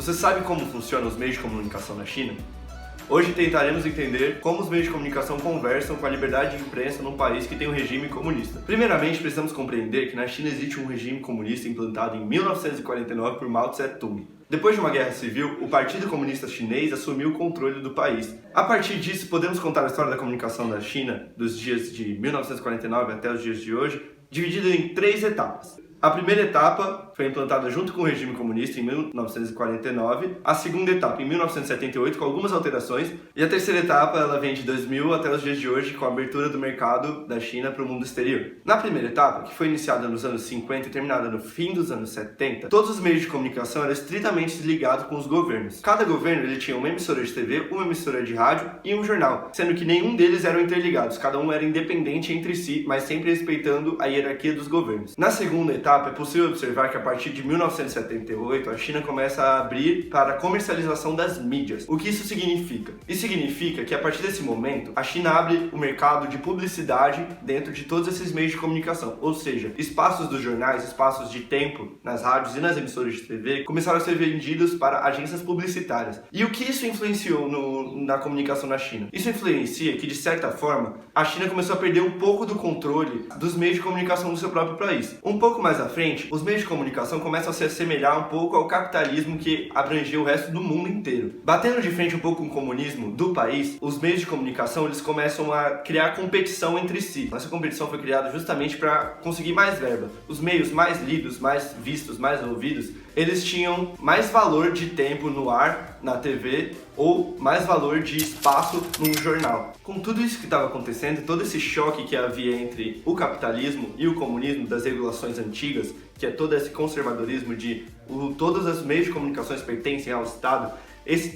Você sabe como funcionam os meios de comunicação na China? Hoje tentaremos entender como os meios de comunicação conversam com a liberdade de imprensa num país que tem um regime comunista. Primeiramente, precisamos compreender que na China existe um regime comunista implantado em 1949 por Mao Tse-tung. Depois de uma guerra civil, o Partido Comunista Chinês assumiu o controle do país. A partir disso, podemos contar a história da comunicação da China, dos dias de 1949 até os dias de hoje, dividida em 3 etapas. A primeira etapa foi implantada junto com o regime comunista em 1949, a segunda etapa em 1978 com algumas alterações, e a terceira etapa ela vem de 2000 até os dias de hoje com a abertura do mercado da China para o mundo exterior. Na primeira etapa, que foi iniciada nos anos 50 e terminada no fim dos anos 70, todos os meios de comunicação eram estritamente ligados com os governos. Cada governo ele tinha uma emissora de TV, uma emissora de rádio e um jornal, sendo que nenhum deles eram interligados, cada um era independente entre si, mas sempre respeitando a hierarquia dos governos. Na segunda etapa, é possível observar que a partir de 1978 a China começa a abrir para a comercialização das mídias. O que isso significa? Isso significa que a partir desse momento a China abre o mercado de publicidade dentro de todos esses meios de comunicação, ou seja, espaços dos jornais, espaços de tempo nas rádios e nas emissoras de TV começaram a ser vendidos para agências publicitárias. E o que isso influenciou na comunicação na China? Isso influencia que, de certa forma, a China começou a perder um pouco do controle dos meios de comunicação do seu próprio país. Um pouco mais à frente, os meios de comunicação começam a se assemelhar um pouco ao capitalismo que abrangia o resto do mundo inteiro. Batendo de frente um pouco com o comunismo do país, os meios de comunicação eles começam a criar competição entre si. Essa competição foi criada justamente para conseguir mais verba. Os meios mais lidos, mais vistos, mais ouvidos, eles tinham mais valor de tempo no ar, na TV, ou mais valor de espaço num jornal. Com tudo isso que estava acontecendo, todo esse choque que havia entre o capitalismo e o comunismo das regulações antigas, que é todo esse conservadorismo de todos os meios de comunicações pertencem ao Estado,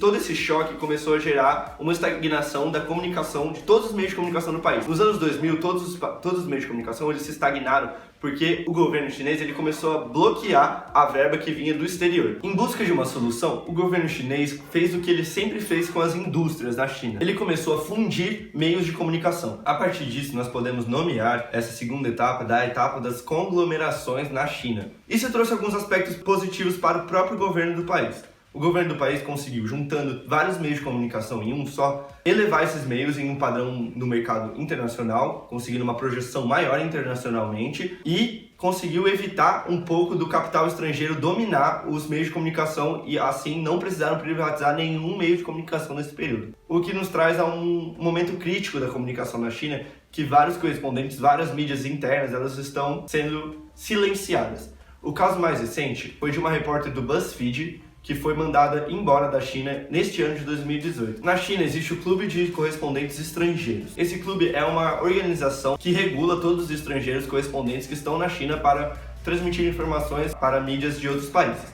todo esse choque começou a gerar uma estagnação da comunicação de todos os meios de comunicação no país. Nos anos 2000, todos os meios de comunicação eles se estagnaram porque o governo chinês ele começou a bloquear a verba que vinha do exterior. Em busca de uma solução, o governo chinês fez o que ele sempre fez com as indústrias da China. Ele começou a fundir meios de comunicação. A partir disso, nós podemos nomear essa segunda etapa da etapa das conglomerações na China. Isso trouxe alguns aspectos positivos para o próprio governo do país. O governo do país conseguiu, juntando vários meios de comunicação em um só, elevar esses meios em um padrão no mercado internacional, conseguindo uma projeção maior internacionalmente e conseguiu evitar um pouco do capital estrangeiro dominar os meios de comunicação e assim não precisaram privatizar nenhum meio de comunicação nesse período. O que nos traz a um momento crítico da comunicação na China, que vários correspondentes, várias mídias internas, elas estão sendo silenciadas. O caso mais recente foi de uma repórter do BuzzFeed, que foi mandada embora da China neste ano de 2018. Na China existe o Clube de Correspondentes Estrangeiros. Esse clube é uma organização que regula todos os estrangeiros correspondentes que estão na China para transmitir informações para mídias de outros países.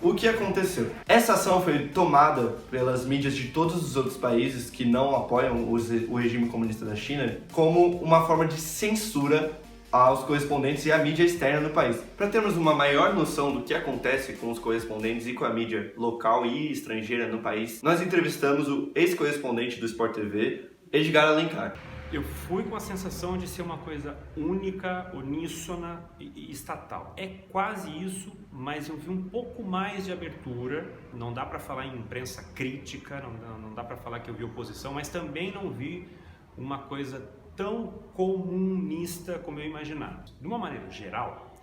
O que aconteceu? Essa ação foi tomada pelas mídias de todos os outros países que não apoiam o regime comunista da China como uma forma de censura aos correspondentes e à mídia externa no país. Para termos uma maior noção do que acontece com os correspondentes e com a mídia local e estrangeira no país, nós entrevistamos o ex-correspondente do Sport TV, Edgar Alencar. Eu fui com a sensação de ser uma coisa única, uníssona e estatal. É quase isso, mas eu vi um pouco mais de abertura. Não dá para falar em imprensa crítica, não dá para falar que eu vi oposição, mas também não vi uma coisa tão comunista como eu imaginava. De uma maneira geral,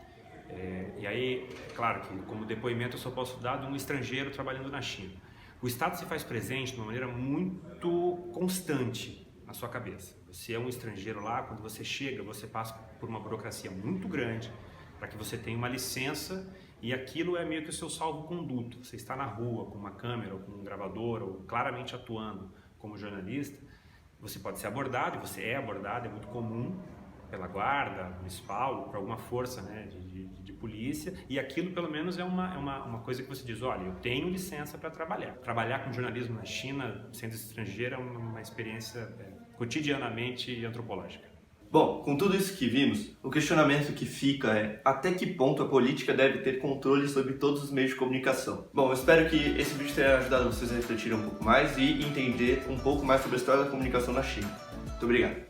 e aí, é claro que como depoimento eu só posso dar de um estrangeiro trabalhando na China. O Estado se faz presente de uma maneira muito constante na sua cabeça. Você é um estrangeiro lá, quando você chega, você passa por uma burocracia muito grande para que você tenha uma licença e aquilo é meio que o seu salvo-conduto. Você está na rua com uma câmera ou com um gravador ou claramente atuando como jornalista, você pode ser abordado, e você é abordado, é muito comum pela guarda municipal, por alguma força, né, de polícia, e aquilo pelo menos é uma coisa que você diz, olha, eu tenho licença para trabalhar. Trabalhar com jornalismo na China, sendo estrangeiro, é uma experiência cotidianamente antropológica. Bom, com tudo isso que vimos, o questionamento que fica é até que ponto a política deve ter controle sobre todos os meios de comunicação? Bom, eu espero que esse vídeo tenha ajudado vocês a refletir um pouco mais e entender um pouco mais sobre a história da comunicação na China. Muito obrigado.